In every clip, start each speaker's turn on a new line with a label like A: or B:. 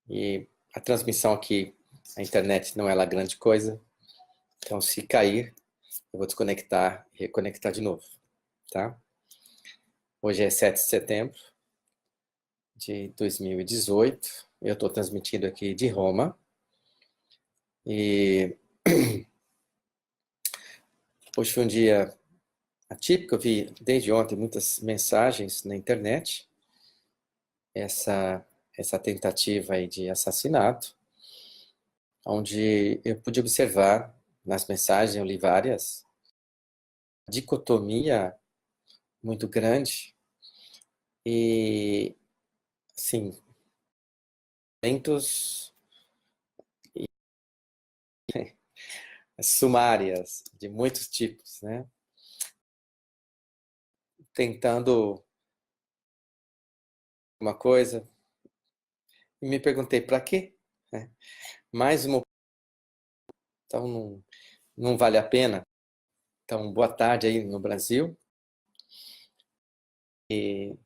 A: E a transmissão aqui, a internet não é lá grande coisa. Então, se cair, eu vou desconectar e reconectar de novo, tá? Hoje é 7 de setembro de 2018. Eu estou transmitindo aqui de Roma. E hoje foi um dia atípico. Eu vi desde ontem muitas mensagens na internet. Essa tentativa aí de assassinato, onde eu pude observar nas mensagens, eu li várias, dicotomia muito grande e, assim, eventos sumárias de muitos tipos, né? Tentando uma coisa e me perguntei para quê? Mais uma, então não vale a pena. Então, boa tarde aí no Brasil. E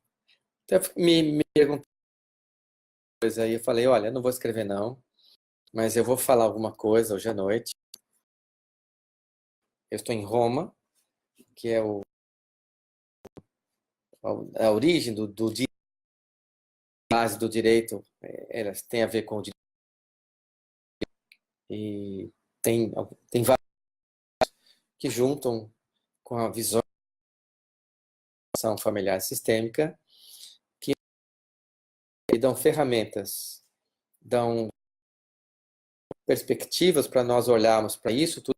A: então, me perguntei coisa aí, eu falei, olha, eu não vou escrever não, mas eu vou falar alguma coisa hoje à noite. Eu estou em Roma, que é a origem do base do direito, elas tem a ver com o direito, e tem vários que juntam com a visão familiar sistêmica, que dão ferramentas, dão perspectivas para nós olharmos para isso tudo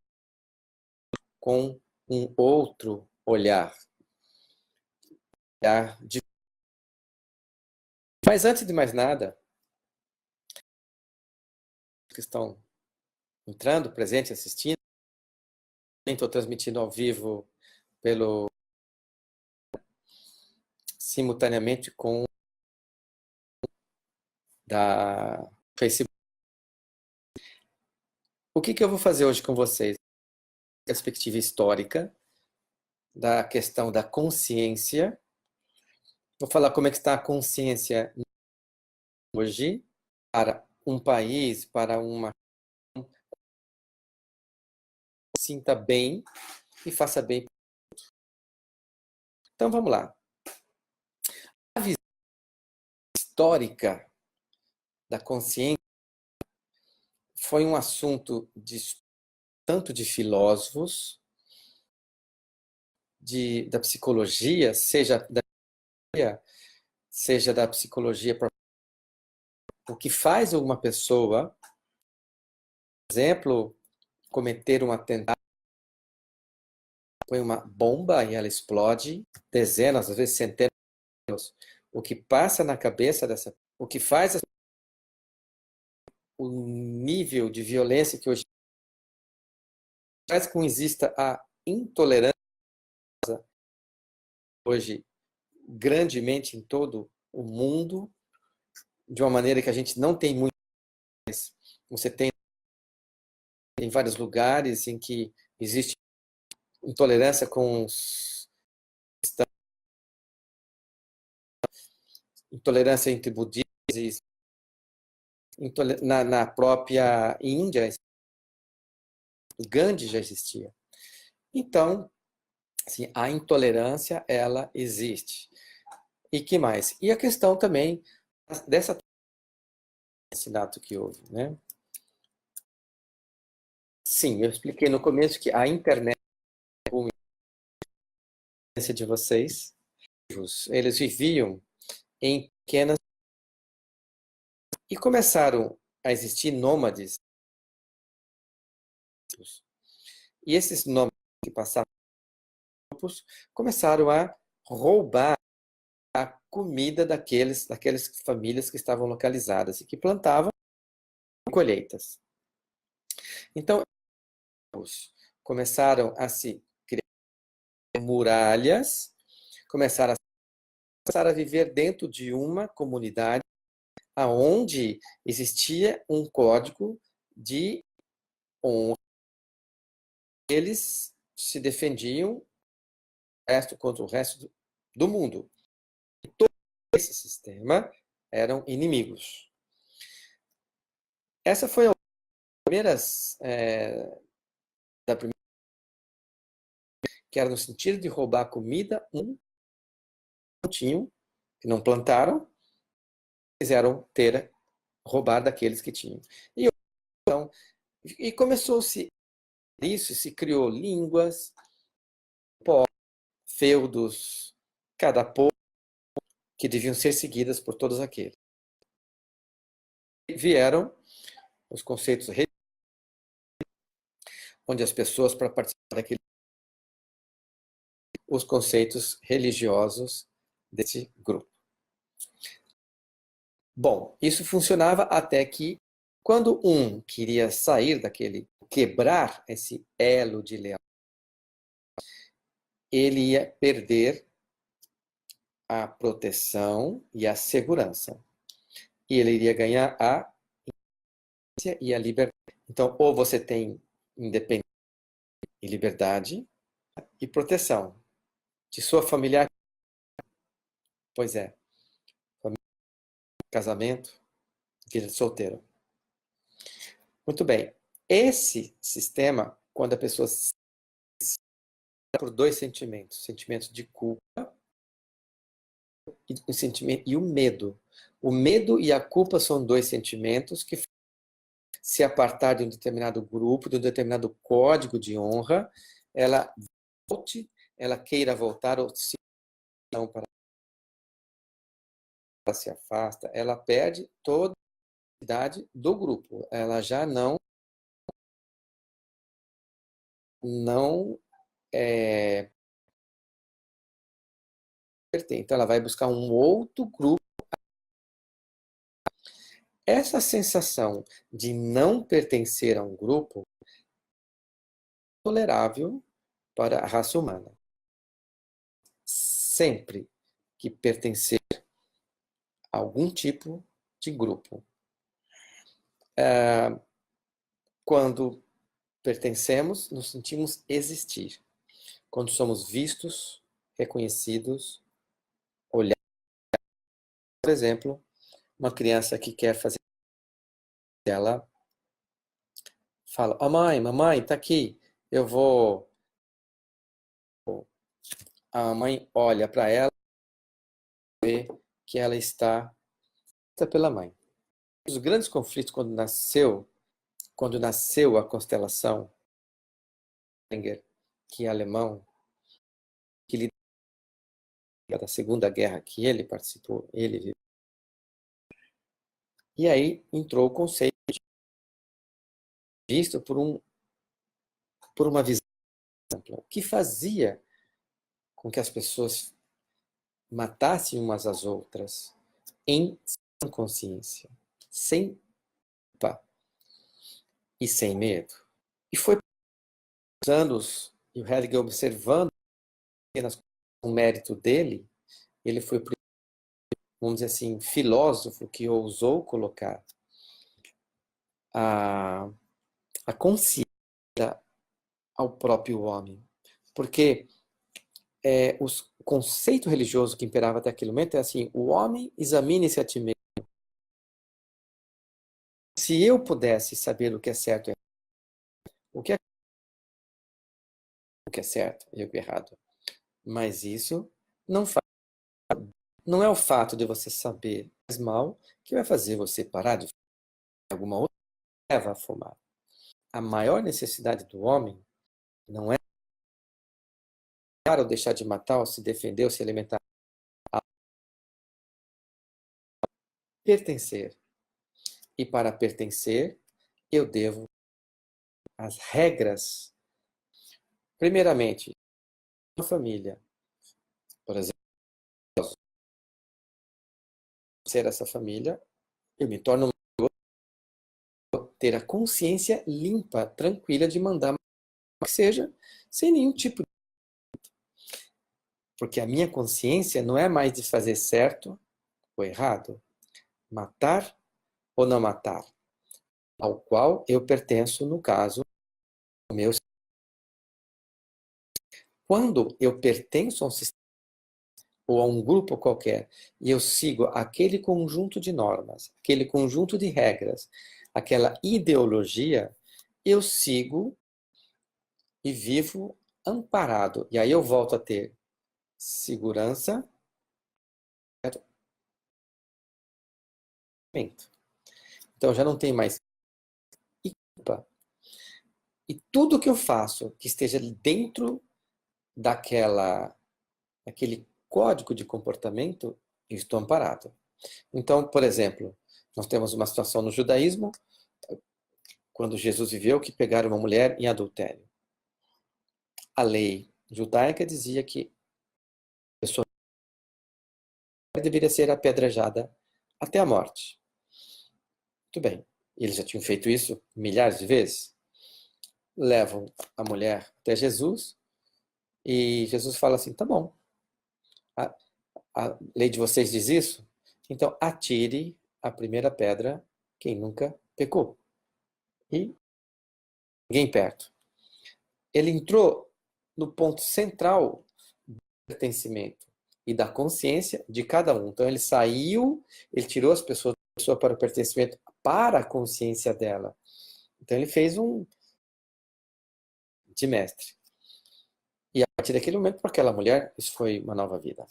A: com um outro olhar. Mas antes de mais nada, que estão entrando, presentes, assistindo, estou transmitindo ao vivo simultaneamente com da Facebook. O que eu vou fazer hoje com vocês? Perspectiva histórica da questão da consciência. Vou falar como é que está a consciência hoje para um país, para uma sinta bem e faça bem. Então vamos lá. A visão histórica da consciência foi um assunto tanto de filósofos, da psicologia, seja da psicologia, o que faz uma pessoa, por exemplo, cometer um atentado, põe uma bomba e ela explode, dezenas, às vezes centenas de pessoas. O que passa na cabeça o que faz o nível de violência que hoje faz com que exista a intolerância hoje grandemente em todo o mundo, de uma maneira que a gente não tem muito. Você tem em vários lugares em que existe intolerância com os intolerância entre budistas, na própria Índia, Gandhi já existia. Então, assim, a intolerância, ela existe. E que mais? E a questão também dessa assassinato que houve, né? Sim, eu expliquei no começo que a internet, a de vocês, eles viviam em pequenas e começaram a existir nômades. E esses nômades que passavam começaram a roubar a comida daquelas famílias que estavam localizadas e que plantavam colheitas. Então, começaram a se criar muralhas, começaram a viver dentro de uma comunidade aonde existia um código de honra. Eles se defendiam contra o resto do mundo. E todo esse sistema eram inimigos. essa foi a da primeira, que era no sentido de roubar comida, não tinham, que não plantaram, quiseram roubar daqueles que tinham. Então, e começou-se isso, se criou línguas, feudos, cada povo que deviam ser seguidas por todos aqueles. E vieram os conceitos onde as pessoas, para participar daquele, os conceitos religiosos desse grupo. Bom, isso funcionava até que, quando um queria sair daquele, quebrar esse elo de lealdade, ele ia perder a proteção e a segurança. E ele iria ganhar a independência e a liberdade. Então, ou você tem independência e liberdade e proteção de sua família. Pois é, família, casamento, vida de solteiro. Muito bem. Esse sistema, quando a pessoa se por dois sentimentos, sentimento de culpa e o medo. O medo e a culpa são dois sentimentos que se apartar de um determinado grupo, de um determinado código de honra, ela volte, ela queira voltar ou se não para ela se afasta, ela perde toda a identidade do grupo. Ela já não pertence. Então ela vai buscar um outro grupo. Essa sensação de não pertencer a um grupo é tolerável para a raça humana. Sempre que pertencer a algum tipo de grupo. Quando pertencemos, nos sentimos existir. Quando somos vistos, reconhecidos, olhados. Por exemplo, uma criança que quer fazer, ela fala: "Oh, mãe, mamãe, tá aqui, eu vou." A mãe olha para ela e vê que ela está pela mãe. Os grandes conflitos quando nasceu a constelação, que é alemão, que lidera da Segunda Guerra, que ele participou, ele viveu. E aí entrou o conceito visto por uma visão que fazia com que as pessoas matassem umas às outras sem consciência, sem culpa e sem medo. E foi por anos, e o Heidegger observando apenas o mérito dele, ele foi, vamos dizer assim, filósofo que ousou colocar a consciência ao próprio homem. Porque o conceito religioso que imperava até aquele momento é assim: o homem examine-se a ti mesmo. Se eu pudesse saber o que é certo e o que é certo e o que é errado, mas isso não é o fato de você saber mais mal que vai fazer você parar de fumar. Alguma outra leva a fumar. A maior necessidade do homem não é matar ou deixar de matar, ou se defender ou se alimentar. A pertencer. E para pertencer, eu devo as regras. Primeiramente, uma família, por exemplo, ser essa família, eu me torno ter a consciência limpa, tranquila de mandar que seja, sem nenhum tipo de... Porque a minha consciência não é mais de fazer certo ou errado, matar ou não matar, ao qual eu pertenço, no caso, o meu. Quando eu pertenço a um sistema, ou a um grupo qualquer, e eu sigo aquele conjunto de normas, aquele conjunto de regras, aquela ideologia, eu sigo e vivo amparado. E aí eu volto a ter segurança, então já não tem mais culpa. E tudo que eu faço que esteja dentro daquele código de comportamento, eu estou amparado. Então, por exemplo, nós temos uma situação no judaísmo, quando Jesus viveu, que pegaram uma mulher em adultério. A lei judaica dizia que a pessoa deveria ser apedrejada até a morte. Muito bem. Eles já tinham feito isso milhares de vezes. Levam a mulher até Jesus e Jesus fala assim, tá bom, a, a lei de vocês diz isso? Então atire a primeira pedra quem nunca pecou. E ninguém perto. Ele entrou no ponto central do pertencimento e da consciência de cada um. Então ele saiu, ele tirou as pessoas da pessoa para o pertencimento, para a consciência dela. Então ele fez um de mestre. E a partir daquele momento, para aquela mulher, isso foi uma nova vida.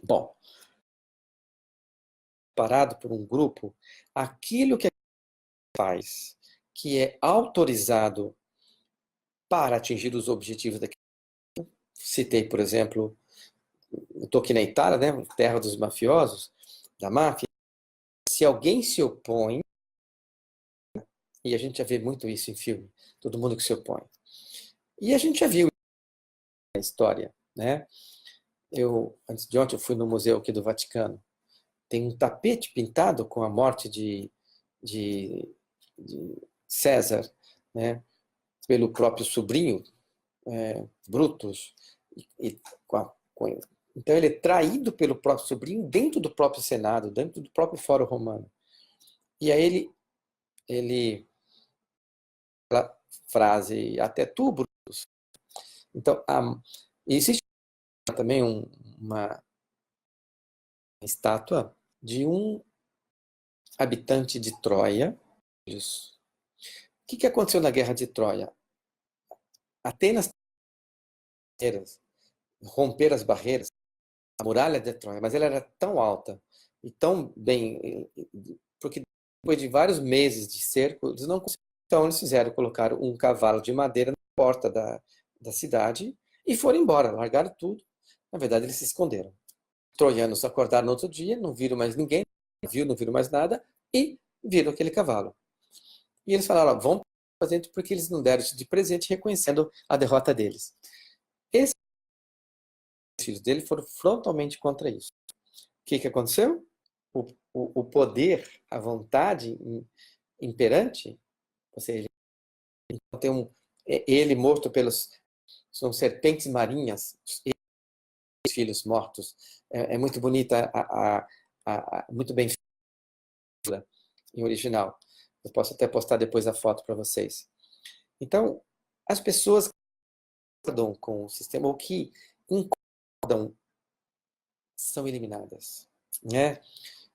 A: Bom, parado por um grupo, aquilo que faz, que é autorizado para atingir os objetivos daquele. Citei, por exemplo, eu estou aqui na Itália, né, terra dos mafiosos, da máfia. Se alguém se opõe, e a gente já vê muito isso em filme, todo mundo que se opõe. E a gente já viu na história, né? Antes de ontem, eu fui no museu aqui do Vaticano. Tem um tapete pintado com a morte de César, né? Pelo próprio sobrinho, Brutus. E então ele é traído pelo próprio sobrinho dentro do próprio Senado, dentro do próprio Fórum Romano. E aí aquela frase, até tu, Brutus. Então, existe também uma estátua de um habitante de Troia. O que aconteceu na Guerra de Troia? Atenas romper as barreiras, a muralha de Troia, mas ela era tão alta e tão bem, porque depois de vários meses de cerco, eles não conseguiram. Então eles fizeram colocar um cavalo de madeira na porta da cidade e foram embora, largaram tudo. Na verdade, eles se esconderam. Os troianos acordaram no outro dia, não viram mais ninguém, não viram mais nada e viram aquele cavalo. E eles falaram, vão fazer porque eles não deram isso de presente, reconhecendo a derrota deles. Esses filhos dele foram frontalmente contra isso. O que aconteceu? O poder, a vontade imperante, ou seja, tem ele morto são serpentes marinhas, os filhos mortos. É muito bonita, muito bem feita em original. Eu posso até postar depois a foto para vocês. Então, as pessoas que concordam com o sistema, ou que concordam, são eliminadas. Né?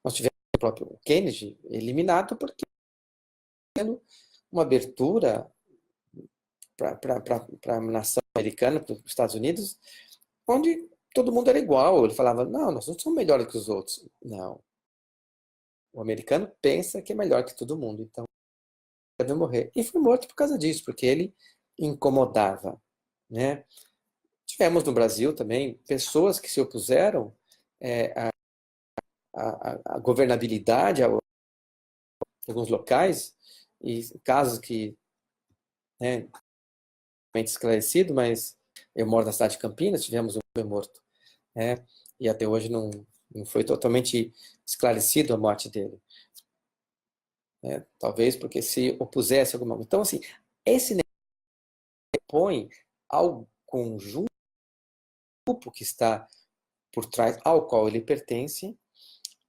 A: Nós tivemos o próprio Kennedy eliminado porque uma abertura para a nação americana, para os Estados Unidos, onde todo mundo era igual. Ele falava, não, nós não somos melhores que os outros. Não. O americano pensa que é melhor que todo mundo, então deve morrer. E foi morto por causa disso, porque ele incomodava. Né? Tivemos no Brasil também pessoas que se opuseram à governabilidade em alguns locais, e casos que, né, esclarecido, mas eu moro na cidade de Campinas, tivemos um homem morto, né? E até hoje não foi totalmente esclarecido a morte dele, né? Talvez porque se opusesse a alguma. Então, assim, esse põe ao conjunto que está por trás, ao qual ele pertence,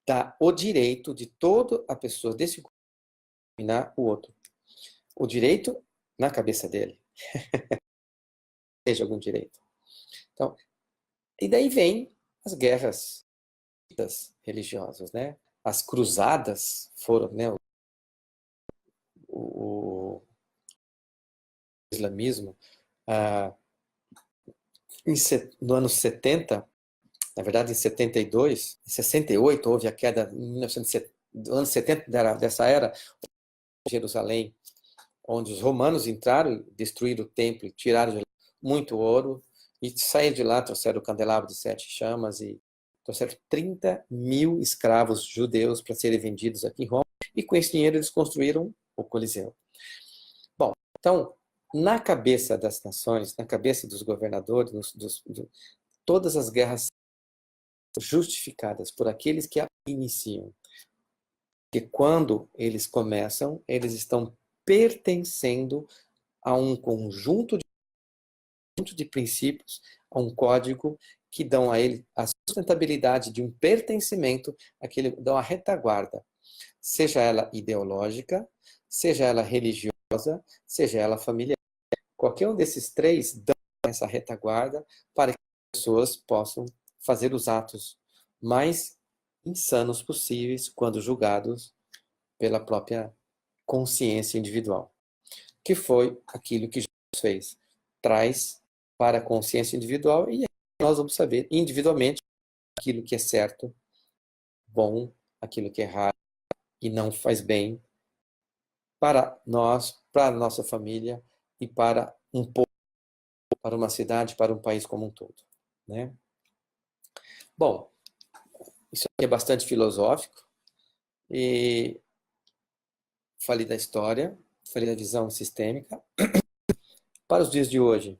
A: dá o direito de toda a pessoa desse grupo dominar o outro. O direito na cabeça dele. Seja algum direito. Então, e daí vem as guerras religiosas, né? As cruzadas foram, né? O islamismo, no ano 70, na verdade em 72, em 68 houve a queda, em 1970, anos 70 dessa era, Jerusalém, onde os romanos entraram, destruíram o templo, tiraram de lá muito ouro, e saíram de lá, trouxeram o candelabro de 7 chamas e trouxeram 30.000 escravos judeus para serem vendidos aqui em Roma, e com esse dinheiro eles construíram o Coliseu. Bom, então, na cabeça das nações, na cabeça dos governadores, todas as guerras justificadas por aqueles que a iniciam. Porque quando eles começam, eles estão pertencendo a um conjunto de princípios, a um código que dão a ele a sustentabilidade de um pertencimento, dão a retaguarda, seja ela ideológica, seja ela religiosa, seja ela familiar. Qualquer um desses três dão essa retaguarda para que as pessoas possam fazer os atos mais insanos possíveis quando julgados pela própria consciência individual. Que foi aquilo que Jesus fez. Traz para a consciência individual e nós vamos saber individualmente aquilo que é certo, bom, aquilo que é errado e não faz bem para nós, para a nossa família e para um povo, para uma cidade, para um país como um todo, né? Bom, isso aqui é bastante filosófico e falei da história, falei da visão sistêmica. Para os dias de hoje,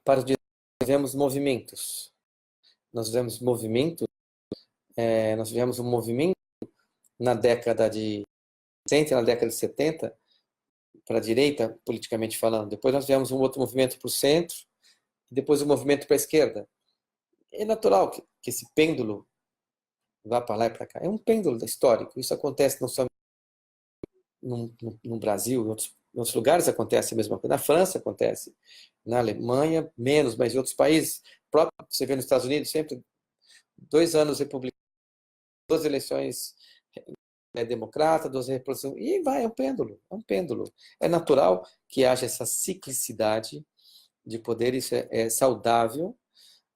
A: para os dias de hoje, nós vemos movimentos. Nós vemos movimentos, nós tivemos um movimento na década de 60, na década de 70, para a direita, politicamente falando. Depois nós tivemos um outro movimento para o centro, e depois um movimento para a esquerda. É natural que esse pêndulo vá para lá e para cá. É um pêndulo histórico. Isso acontece não só no Brasil, em outros lugares acontece a mesma coisa. Na França acontece, na Alemanha menos, mas em outros países, próprio, você vê nos Estados Unidos, sempre 2 anos republicanos, 2 eleições democrata, 2 reposições, e vai, é um pêndulo, é um pêndulo. É natural que haja essa ciclicidade de poder, isso é saudável,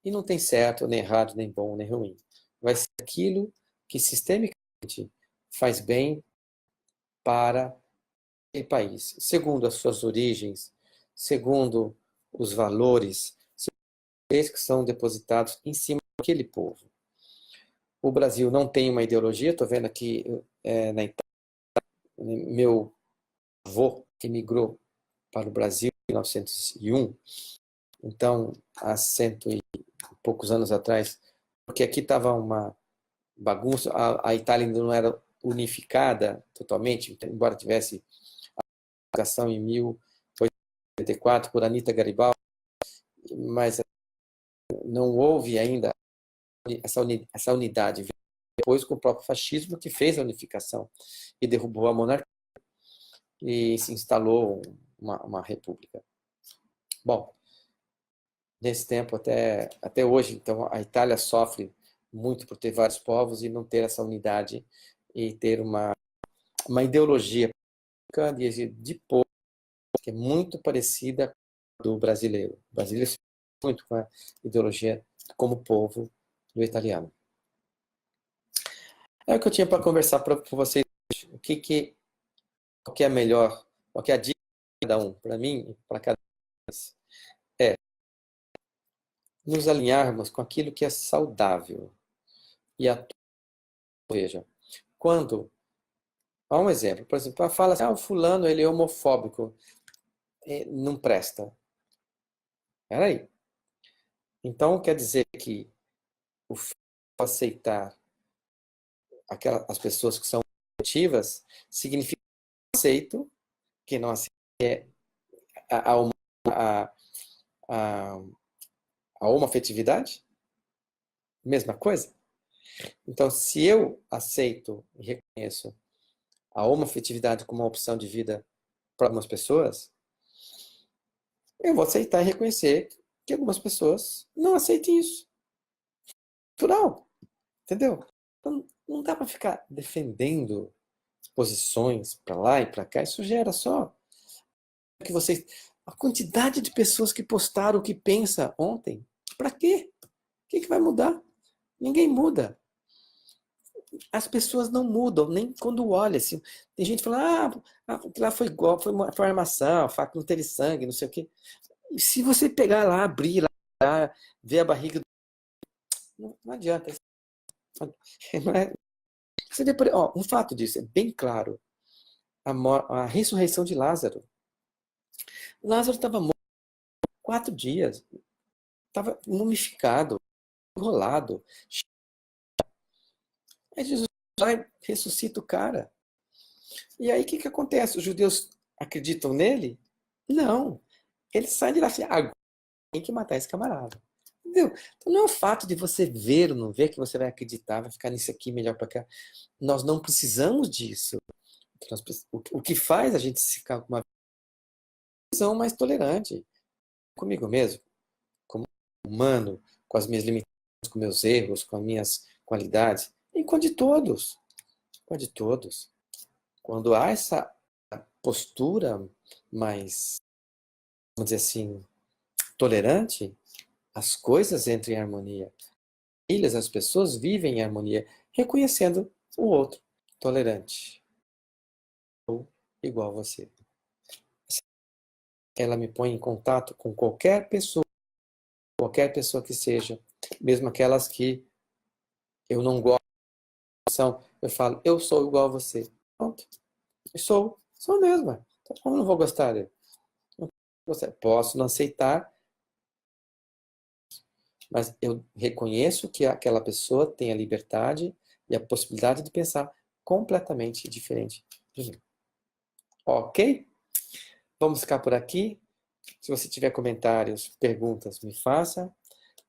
A: e não tem certo, nem errado, nem bom, nem ruim. Vai ser aquilo que sistemicamente faz bem para aquele país, segundo as suas origens, segundo os valores que são depositados em cima daquele povo. O Brasil não tem uma ideologia, estou vendo aqui na Itália, meu avô que migrou para o Brasil em 1901, então há 100 e poucos anos atrás, porque aqui estava uma bagunça, a Itália ainda não era unificada totalmente, embora tivesse a unificação em 1884 por Anita Garibaldi, mas não houve ainda essa unidade. Depois com o próprio fascismo que fez a unificação e derrubou a monarquia e se instalou uma república. Bom, nesse tempo até hoje, então a Itália sofre muito por ter vários povos e não ter essa unidade e ter uma ideologia de povo que é muito parecida do brasileiro. O brasileiro se muito com a ideologia como povo do italiano. É o que eu tinha para conversar com vocês. Qual que é a melhor, qual que é a dica de cada um, para mim e para cada um, é nos alinharmos com aquilo que é saudável. E veja, quando, há um exemplo, por exemplo, fala assim, o fulano ele é homofóbico, não presta. Espera aí. Então quer dizer que o aceitar as pessoas que são ativas significa que não aceito, que não aceita a homoafetividade? Mesma coisa? Então, se eu aceito e reconheço a homoafetividade como uma opção de vida para algumas pessoas, eu vou aceitar e reconhecer que algumas pessoas não aceitem isso. natural, entendeu? Então, não dá para ficar defendendo posições para lá e para cá. Isso gera só que vocês, a quantidade de pessoas que postaram o que pensa ontem. Para quê? O que vai mudar? Ninguém muda. As pessoas não mudam, nem quando olha. Assim, tem gente falando, lá foi golpe, foi uma armação, a faca não teve sangue, não sei o quê. E se você pegar lá, abrir lá, ver a barriga, não adianta. Não é, você vê, um fato disso, é bem claro. A ressurreição de Lázaro. Lázaro estava morto 4 dias. Estava mumificado, enrolado. Aí Jesus vai, ressuscita o cara. E aí o que acontece? Os judeus acreditam nele? Não. Ele sai de lá assim, agora tem que matar esse camarada. Entendeu? Então não é o fato de você ver ou não ver que você vai acreditar, vai ficar nisso aqui, melhor para cá. Nós não precisamos disso. O que faz a gente ficar com uma visão mais tolerante comigo mesmo, como humano, com as minhas limitações, com meus erros, com as minhas qualidades, e com a de todos. Com a de todos. Quando há essa postura mais, vamos dizer assim, tolerante, as coisas entram em harmonia. As pessoas vivem em harmonia, reconhecendo o outro tolerante ou igual a você. Ela me põe em contato com qualquer pessoa que seja, mesmo aquelas que eu não gosto, eu falo, eu sou igual a você. Pronto. Eu sou mesmo. Então, como eu não vou gostar dele? Posso não aceitar, mas eu reconheço que aquela pessoa tem a liberdade e a possibilidade de pensar completamente diferente de mim. Ok? Vamos ficar por aqui. Se você tiver comentários, perguntas, me faça.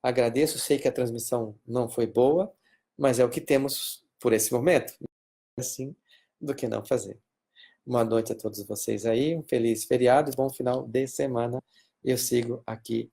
A: Agradeço, sei que a transmissão não foi boa, mas é o que temos por esse momento. Assim, do que não fazer. Boa noite a todos vocês aí, um feliz feriado e bom final de semana. Eu sigo aqui